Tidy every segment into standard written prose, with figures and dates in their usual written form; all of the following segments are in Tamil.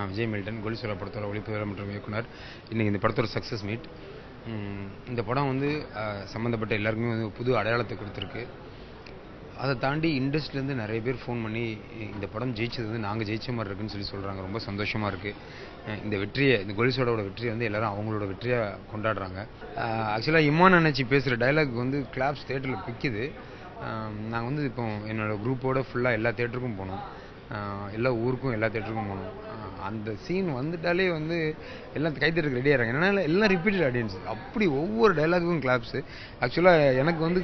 நான் விஜய் மில்டன், கோலீஸ்வரா படத்தோட ஒளிப்பதிவாளர் மற்றும் இயக்குனர். இன்றைக்கி இந்த படத்தோட சக்ஸஸ் மீட். இந்த படம் வந்து சம்மந்தப்பட்ட எல்லாருக்குமே வந்து புது அடையாளத்தை கொடுத்துருக்கு. அதை தாண்டி இண்டஸ்ட்ரியிலேருந்து நிறைய பேர் ஃபோன் பண்ணி இந்த படம் ஜெயிச்சது வந்து நாங்கள் ஜெயிச்ச மாதிரி இருக்குன்னு சொல்கிறாங்க. ரொம்ப சந்தோஷமாக இருக்குது. இந்த வெற்றியை, இந்த கோலீஸ்வராவோட வெற்றியை வந்து எல்லோரும் அவங்களோட வெற்றியாக கொண்டாடுறாங்க. ஆக்சுவலாக இம்மான் அண்ணாச்சி பேசுகிற டைலாக் வந்து கிளாப்ஸ் தேட்டரில் பிக்குது. நாங்கள் வந்து இப்போ என்னோடய குரூப்போட ஃபுல்லாக எல்லா தேட்டருக்கும் போனோம், எல்லா ஊருக்கும் எல்லா தேட்டருக்கும் போனோம். அந்த சீன் வந்துட்டாலே வந்து எல்லாம் கைத்தட்டுக்கு ரெடி ஆகிறாங்க. என்னன்னா எல்லாம் ரிப்பீட்டட் ஆடியன்ஸ், அப்படி ஒவ்வொரு டைலாக்குக்கும் கிளாப்ஸு. ஆக்சுவலாக எனக்கு வந்து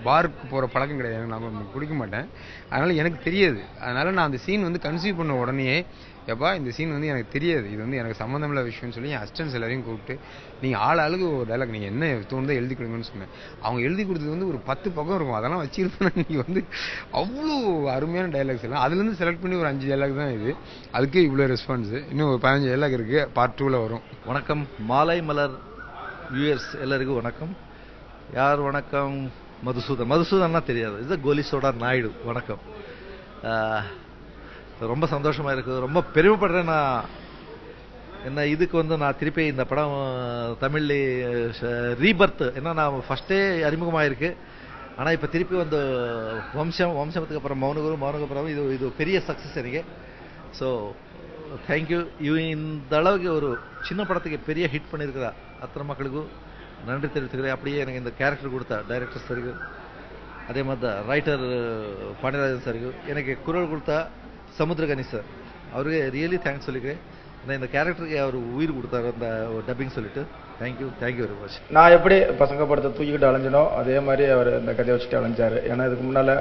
பாருக்கு போகிற பழக்கம் கிடையாது, நான் குடிக்க மாட்டேன், அதனால் எனக்கு தெரியாது. அதனால் நான் அந்த சீன் வந்து கன்சீவ் பண்ண உடனே எப்பா இந்த சீன் வந்து எனக்கு தெரியாது, இது வந்து எனக்கு சம்மந்தமில்ல விஷயம்னு சொல்லி என் அசிஸ்டன்ஸ் எல்லாரையும் கூப்பிட்டு நீங்கள் ஆளுக்கு ஒரு டைலாக் நீங்கள் என்ன தோணுதோ எழுதி கொடுங்கன்னு சொன்னேன். அவங்க எழுதி கொடுத்தது வந்து ஒரு 10 பக்கம் இருக்கும். அதெல்லாம் வச்சிருப்பேன். நீங்கள் வந்து அவ்வளோ அருமையான டைலாக்ஸ் எல்லாம் அதுலேருந்து செலக்ட் பண்ணி ஒரு 5 டைலாக் தான் இது. அதுக்கு இவ்வளோ ரெஸ்பான்ஸு. இன்னும் ஒரு 15 டைலாக் இருக்குது, பார்ட் 2ல் வரும். வணக்கம் மாலை மலர் வியூயர்ஸ் எல்லாருக்கும் வணக்கம். யார் வணக்கம்? மதுசூதன்னா தெரியாது, இது கோலிசோடா நாயுடு. வணக்கம். ரொம்ப சந்தோஷமாக இருக்குது, ரொம்ப பெருமைப்படுறேன். நான் என்ன இதுக்கு வந்து நான் திருப்பி இந்த படம் தமிழ்ல ரீபர்த் என்ன நான் ஃபஸ்ட்டே அறிமுகமாயிருக்கு, ஆனால் இப்போ திருப்பி வந்து வம்சத்துக்கு அப்புறம் மௌனகுரு அப்புறம் இது பெரிய சக்ஸஸ் எனக்கு. So thank you. இந்த அளவுக்கு ஒரு சின்ன படத்துக்கு பெரிய ஹிட் பண்ணியிருக்கிறா அத்தனை மக்களுக்கும் நன்றி தெரிவித்துக்கிறேன். அப்படியே எனக்கு இந்த கேரக்டர் கொடுத்தா டைரக்டர் சருக்கு, அதே மாதிரி தான் ரைட்டர் பாண்டியராஜன் சருக்கு, எனக்கு குரல் கொடுத்தா சமுத்திரகனி சார், அவருக்கு ரியலி தேங்க்ஸ் சொல்லிக்கிறேன். இந்த கேரக்டருக்கு அவர் உயிர் கொடுத்தாரு அந்த டப்பிங் சொல்லிட்டு. Thank you very much. நான் எப்படி பசங்க படத்தை தூக்கிக்கிட்டு அலைஞ்சனோ அதே மாதிரி அவர் இந்த கதையை வச்சுட்டு அலைஞ்சார். ஏன்னா இதுக்கு முன்னால்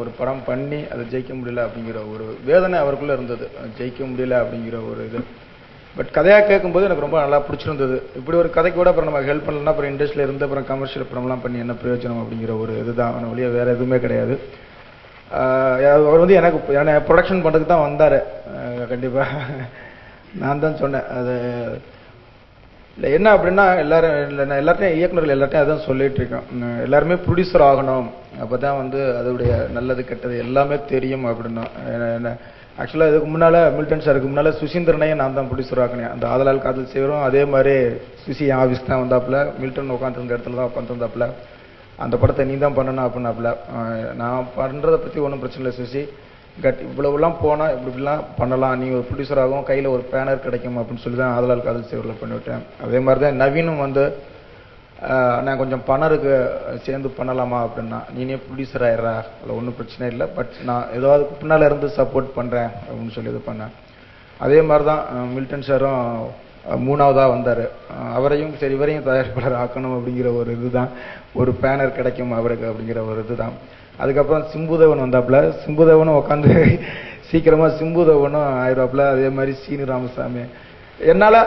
ஒரு படம் பண்ணி அதை ஜெயிக்க முடியல அப்படிங்கிற ஒரு வேதனை அவருக்குள்ளே இருந்தது, ஜெயிக்க முடியல அப்படிங்கிற ஒரு இது. பட் கதையாக கேட்கும்போது எனக்கு ரொம்ப நல்லா பிடிச்சிருந்தது. இப்படி ஒரு கதைக்கு கூட அப்புறம் நம்ம ஹெல்ப் பண்ணலன்னா அப்புறம் இண்டஸ்ட்ரியில் இருந்த அப்புறம் கமர்ஷியல் படம்லாம் பண்ணி என்ன பிரயோஜனம் அப்படிங்கிற ஒரு இதுதான் வழியாக வேறு எதுவுமே கிடையாது. அவர் வந்து எனக்கு ப்ரொடக்ஷன் பண்ணுறதுக்கு தான் வந்தார். கண்டிப்பாக நான் தான் சொன்னேன். அது இல்லை என்ன அப்படின்னா எல்லாத்தையும் இயக்குநர்கள் எல்லாத்தையும் அதான் சொல்லிட்டு இருக்கேன், எல்லாருமே ப்ரொடியூசர் ஆகணும், அப்போ தான் வந்து அதோடைய நல்லது கெட்டது எல்லாமே தெரியும் அப்படின்னா. என்ன ஆக்சுவலாக இதுக்கு முன்னால் மில்டன் சாருக்கு முன்னால் சுசீந்திரனையும் நான் தான் ப்ரொடியூசர் ஆகினேன். அந்த ஆதலால் காதல் செய்கிறோம் அதே மாதிரி சுசி ஆஃபீஸ் தான் வந்தாப்புல, மில்டன் உட்காந்துருந்த இடத்துல தான் உட்காந்துருந்தாப்புல. அந்த படத்தை நீ தான் பண்ணணும் அப்படின்னாப்புல. நான் பண்ணுறதை பற்றி ஒன்றும் பிரச்சனை இல்லை சுசி, இவ்வளவுலாம் போனால் இப்படிலாம் பண்ணலாம், நீ ஒரு ப்ரொடியூசராகவும் கையில் ஒரு பேனர் கிடைக்கும் அப்படின்னு சொல்லி தான் ஆதலால் காதல் செய்வரில் பண்ணிவிட்டேன். அதே மாதிரி தான் நவீனும் வந்து நான் கொஞ்சம் பணருக்கு சேர்ந்து பண்ணலாமா அப்படின்னா, நீனே ப்ரொடியூசர் ஆயிடுறா, அதில் ஒன்றும் பிரச்சனை இல்லை, பட் நான் ஏதாவது பின்னால் இருந்து சப்போர்ட் பண்ணுறேன் அப்படின்னு சொல்லி இது பண்ணேன். அதே மாதிரி தான் மில்டன் சாரும் 3ஆவதாக வந்தார். அவரையும் சரி இவரையும் தயாரிப்பாளர் ஆக்கணும் அப்படிங்கிற ஒரு இதுதான், ஒரு பேனர் கிடைக்கும் அவருக்கு அப்படிங்கிற ஒரு இதுதான். அதுக்கப்புறம் சிம்புதேவன் வந்தாப்புல, சிம்புதேவனும் உட்காந்து சீக்கிரமாக சிம்புதேவனும் ஆயிடுவாப்புல. அதே மாதிரி சீனு ராமசாமி. என்னால்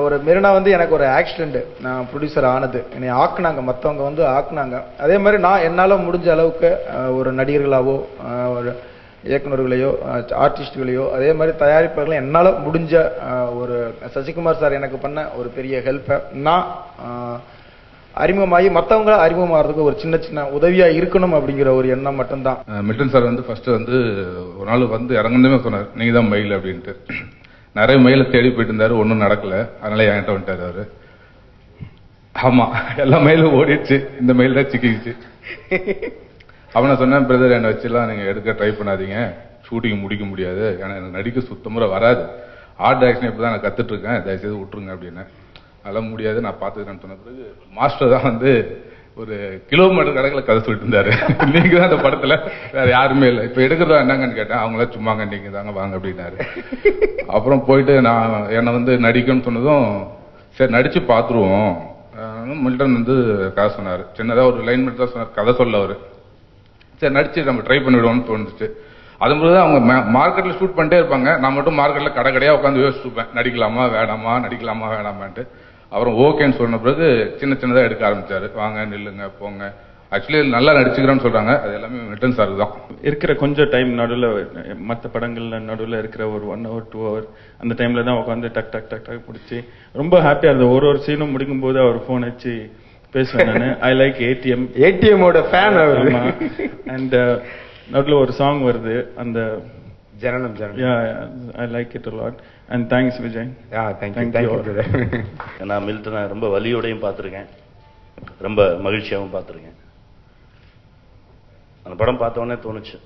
ஒரு மெரினா வந்து எனக்கு ஒரு ஆக்சிடென்ட், நான் ப்ரொடியூசர் ஆனது, என்னை ஆக்குனாங்க, மற்றவங்க வந்து ஆக்குனாங்க. அதே மாதிரி நான் என்னால் முடிஞ்ச அளவுக்கு ஒரு நடிகர்களாவோ ஒரு இயக்குநர்களையோ ஆர்டிஸ்டுகளையோ அதே மாதிரி தயாரிப்பாளர்களையும் என்னால் முடிஞ்ச ஒரு சசிகுமார் சார் எனக்கு பண்ண ஒரு பெரிய ஹெல்ப்பை நான் அறிமுகமாகி மற்றவங்க அறிமுகமாகிறதுக்கு ஒரு சின்ன உதவியாக இருக்கணும் அப்படிங்கிற ஒரு எண்ணம் மட்டும்தான். மில்டன் சார் வந்து ஃபர்ஸ்ட் வந்து ஒரு நாள் வந்து இறங்குனதுமே சொன்னார், நீங்கள் தான் மெயில் அப்படின்ட்டு. நிறைய மெயிலை தேடி போயிட்டு இருந்தாரு, ஒன்றும் நடக்கலை, அதனால என்கிட்ட வந்துட்டார் அவரு. ஆமாம், எல்லா மெயிலும் ஓடிடுச்சு, இந்த மெயில் தான் சிக்கிடுச்சு. அவனை சொன்னேன், பிரதர் என்னை வச்சுலாம் நீங்கள் எடுக்க ட்ரை பண்ணாதீங்க, ஷூட்டிங் முடிக்க முடியாது, ஏன்னா எனக்கு நடிக்க சுத்தமுறை வராது, ஆர்ட் டைரக்ஷன் இப்போ தான் நான் கற்றுட்டு இருக்கேன், தயவுசெய்து விட்டுருங்க அப்படின்னு. அதெல்லாம் முடியாது, நான் பார்த்துக்கிறேன்னு சொன்ன பிறகு மாஸ்டர் தான் வந்து ஒரு கிலோமீட்டர் கணக்கில் கதை சொல்லிட்டு இருந்தாரு, நீங்க தான் அந்த படத்துல, வேற யாருமே இல்லை, இப்போ எடுக்கிறதா என்னங்கன்னு கேட்டேன், அவங்களாம் சும்மாங்க நீங்க தாங்க வாங்க அப்படின்னாரு. அப்புறம் போயிட்டு நான் என்னை வந்து நடிக்கணும்னு சொன்னதும் சரி நடிச்சு பார்த்துருவோம். மில்டன் வந்து கதை சொன்னார், சின்னதாக ஒரு லைன் மட்டும் தான் சொன்னார், கதை சொல்ல அவர். சரி நடிச்சு நம்ம ட்ரை பண்ணிவிடுவோம்னு தோணுச்சு. அது மாதிரி அவங்க மார்க்கெட்டில் ஷூட் பண்ணிட்டே இருப்பாங்க, நான் மட்டும் மார்க்கெட்டில் கடையாக உட்காந்து யோசிச்சுப்பேன், நடிக்கலாமா வேணாமான்ட்டு. அப்புறம் ஓகேன்னு சொன்ன பிறகு சின்னதாக எடுக்க ஆரம்பிச்சாரு, வாங்க நில்லுங்க போங்க. ஆக்சுவலி நல்லா நடிச்சுக்கிறேன்னு சொல்றாங்க, அது எல்லாமே மில்டன் சார் தான். இருக்கிற கொஞ்சம் டைம் நடுவில் மற்ற படங்கள்ல நடுவில் இருக்கிற ஒரு 1 hour 2 hour அந்த டைம்ல தான் உட்காந்து டக் டக் டக் டக் பிடிச்சி ரொம்ப ஹாப்பியா இருந்தது. ஒரு சீனும் முடிக்கும் போது அவர் போன் வச்சு பேசுவேன் நான், ஐ லைக் ஏடிஎம்மோட ஃபேன் அவர். அண்ட் நடுவில் ஒரு சாங் வருது, அந்த ஜனனம். Yeah, I like it a lot. And thanks, Vijay. Yeah, thank you. நான் மில்டனை ரொம்ப வலியோடையும் பார்த்துருக்கேன், ரொம்ப மகிழ்ச்சியாகவும் பார்த்துருக்கேன். அந்த படம் பார்த்த உடனே தோணுச்சு,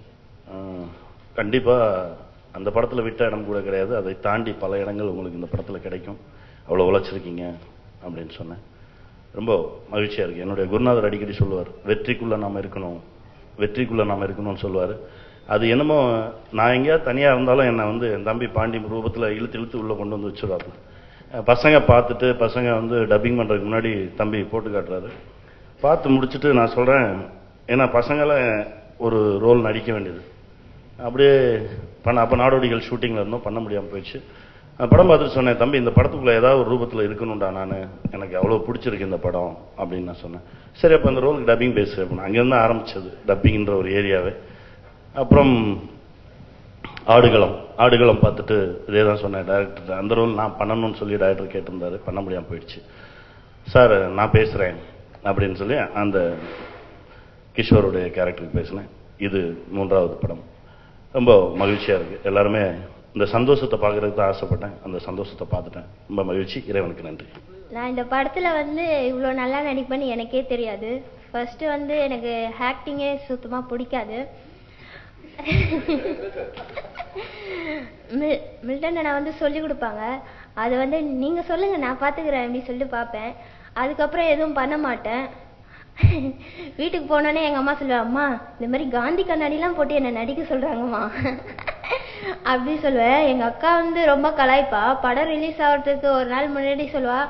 கண்டிப்பாக அந்த படத்தில் விட்ட இடம் கூட கிடையாது, அதை தாண்டி பல இடங்கள் உங்களுக்கு இந்த படத்தில் கிடைக்கும், அவ்வளோ உழைச்சிருக்கீங்க அப்படின்னு சொன்னேன். ரொம்ப மகிழ்ச்சியாக இருக்குது. என்னுடைய குருநாதர் அடிக்கடி சொல்லுவார், வெற்றிக்குள்ளே நாம் இருக்கணும்னு சொல்லுவார். அது என்னமோ நான் எங்கேயாவது தனியாக இருந்தாலும் என்னை வந்து என் தம்பி பாண்டி ரூபத்தில் இழுத்து உள்ளே கொண்டு வந்து வச்சுருவாப்புல. பசங்க பார்த்துட்டு பசங்க வந்து டப்பிங் பண்ணுறதுக்கு முன்னாடி தம்பி போட்டு காட்டுறாரு. பார்த்து முடிச்சுட்டு நான் சொல்கிறேன், ஏன்னா பசங்களாம் ஒரு ரோல் நடிக்க வேண்டியது, அப்படியே அப்போ நாடோடிகள் ஷூட்டிங்கில் இருந்தோம், பண்ண முடியாமல் போயிடுச்சு. படம் பார்த்துட்டு சொன்னேன், தம்பி இந்த படத்துக்குள்ளே ஏதாவது ஒரு ரூபத்தில் இருக்கணும்டா, நான் எனக்கு அவ்வளோ பிடிச்சிருக்கு இந்த படம் அப்படின்னு நான் சொன்னேன். சரி அப்போ அந்த ரோலுக்கு டப்பிங் பேசு அப்படின்னு அங்கேருந்து ஆரம்பித்தது டப்பிங்கிற ஒரு ஏரியாவே. அப்புறம் ஆடுகளம் பார்த்துட்டு இதே தான் சொன்னேன் டைரக்டர், அந்த ரோல் நான் பண்ணணும்னு சொல்லி டைரக்டர் கேட்டிருந்தாரு, பண்ண முடியாமல் போயிடுச்சு. சார் நான் பேசுகிறேன் அப்படின்னு சொல்லி அந்த கிஷோருடைய கேரக்டருக்கு பேசினேன். இது 3வது படம். ரொம்ப மகிழ்ச்சியாக இருக்குது. எல்லாருமே இந்த சந்தோஷத்தை பார்க்கறதுக்கு தான் ஆசைப்பட்டேன், அந்த சந்தோஷத்தை பார்த்துட்டேன். ரொம்ப மகிழ்ச்சி, இறைவனுக்கு நன்றி. நான் இந்த படத்தில் வந்து இவ்வளோ நல்லா நடிப்பேன்னு எனக்கே தெரியாது. ஃபர்ஸ்ட்டு வந்து எனக்கு ஆக்டிங்கே சுத்தமாக பிடிக்காது. மில்டன் நான் வந்து சொல்லி கொடுப்பாங்க, அது வந்து நீங்கள் சொல்லுங்கள் நான் பார்த்துக்கிறேன் அப்படின்னு சொல்லிட்டு பார்ப்பேன். அதுக்கப்புறம் எதுவும் பண்ண மாட்டேன். வீட்டுக்கு போனோடனே எங்கள் அம்மா சொல்லுவேன், அம்மா இந்த மாதிரி காந்தி கண்ணாடிலாம் போட்டு என்னை நடிக்க சொல்கிறாங்கம்மா அப்படி சொல்லுவேன். எங்கள் அக்கா வந்து ரொம்ப கலாய்ப்பா. படம் ரிலீஸ் ஆகிறதுக்கு ஒரு நாள் முன்னாடி சொல்லுவா,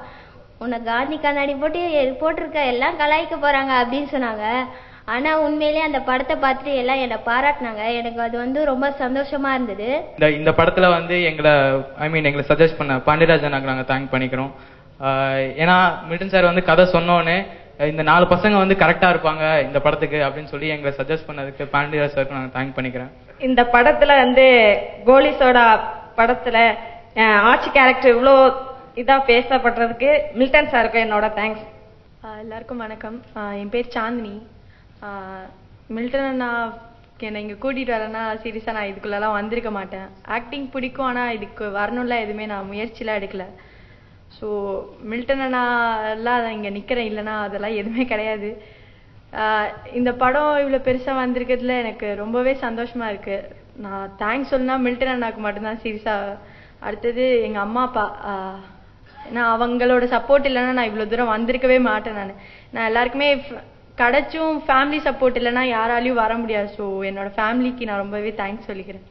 உன்னை காந்தி கண்ணாடி போட்டிருக்க எல்லாம் கலாய்க்க போகிறாங்க அப்படின்னு சொன்னாங்க. ஆனால் உண்மையிலே அந்த படத்தை பார்த்துட்டு எல்லாம் என்னை பாராட்டினாங்க. எனக்கு அது வந்து ரொம்ப சந்தோஷமாக இருந்தது. இந்த படத்தில் வந்து எங்களை சஜஸ்ட் பண்ண பாண்டியராஜனுக்கு நாங்கள் தேங்க் பண்ணிக்கிறோம். ஏன்னா மில்டன் சார் வந்து கதை சொன்னோன்னே இந்த 4 பசங்க வந்து கரெக்டாக இருப்பாங்க இந்த படத்துக்கு அப்படின்னு சொல்லி எங்களை சஜஸ்ட் பண்ணதுக்கு பாண்டியராஜ் சாருக்கு நாங்கள் தேங்க் பண்ணிக்கிறேன். இந்த படத்தில் வந்து கோலிசோடா படத்தில் ஆட்சி கேரக்டர் இவ்வளோ இதாக பேசப்படுறதுக்கு மில்டன் சாருக்கு என்னோட தேங்க்ஸ். எல்லாருக்கும் வணக்கம். என் பேர் சாந்தினி. மில்டன் அண்ணா என்னை இங்கே கூட்டிகிட்டு வரேன்னா சீரியஸாக நான் இதுக்குள்ளெல்லாம் வந்திருக்க மாட்டேன். ஆக்டிங் பிடிக்கும், ஆனால் இதுக்கு வரணும்ல எதுவுமே நான் முயற்சிலாம் எடுக்கல. ஸோ மில்டன் அண்ணா எல்லாம் இங்கே நிற்கிறேன் இல்லைன்னா அதெல்லாம் எதுவுமே கிடையாது. இந்த படம் இவ்வளோ பெருசாக வந்திருக்கிறதுல எனக்கு ரொம்பவே சந்தோஷமாக இருக்குது. நான் தேங்க்ஸ் சொல்லணும்னா மில்டன் அண்ணாவுக்கு மட்டும்தான் சீரியஸாக. அடுத்தது எங்கள் அம்மா அப்பா, ஏன்னா அவங்களோட சப்போர்ட் இல்லைன்னா நான் இவ்வளோ தூரம் வந்திருக்கவே மாட்டேன். நான் எல்லாருக்குமே கிடைச்சும் ஃபேமிலி சப்போர்ட் இல்லைன்னா யாராலையும் வர முடியாது. ஸோ என்னோட ஃபேமிலிக்கு நான் ரொம்பவே தேங்க்ஸ் சொல்லிக்கிறேன்.